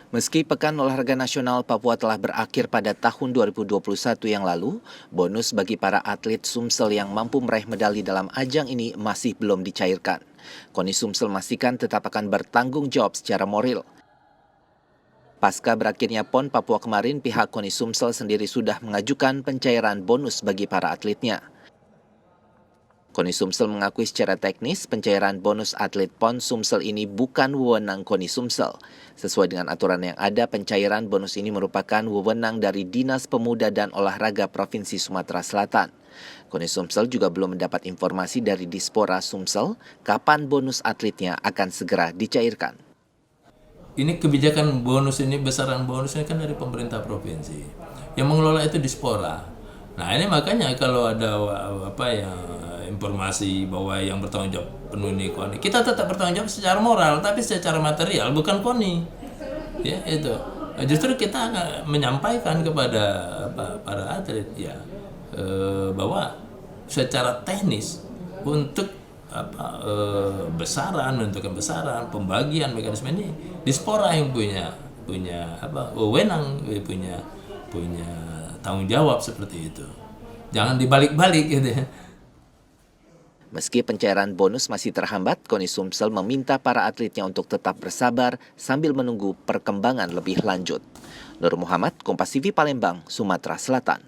Meski Pekan Olahraga Nasional Papua telah berakhir pada tahun 2021 yang lalu, bonus bagi para atlet Sumsel yang mampu meraih medali dalam ajang ini masih belum dicairkan. KONI Sumsel memastikan tetap akan bertanggung jawab secara moral. Pasca berakhirnya PON Papua kemarin, pihak KONI Sumsel sendiri sudah mengajukan pencairan bonus bagi para atletnya. KONI Sumsel mengakui secara teknis pencairan bonus atlet PON Sumsel ini bukan wewenang KONI Sumsel. Sesuai dengan aturan yang ada, pencairan bonus ini merupakan wewenang dari Dinas Pemuda dan Olahraga Provinsi Sumatera Selatan. KONI Sumsel juga belum mendapat informasi dari Dispora Sumsel kapan bonus atletnya akan segera dicairkan. Ini kebijakan bonus ini, besaran bonus ini kan dari pemerintah provinsi. Yang mengelola itu Dispora. Nah ini makanya kalau ada informasi bahwa yang bertanggung jawab penuh ini KONI, kita tetap bertanggung jawab secara moral, tapi secara material bukan KONI. Ya itu. Justru kita akan menyampaikan kepada para atlet bahwa secara teknis untuk besaran, menentukan besaran, pembagian mekanisme ini Dispora yang punya wewenang, punya tanggung jawab seperti itu. Jangan dibalik-balik gitu ya. Meski pencairan bonus masih terhambat, KONI Sumsel meminta para atletnya untuk tetap bersabar sambil menunggu perkembangan lebih lanjut. Nur Muhammad, Kompas TV Palembang, Sumatera Selatan.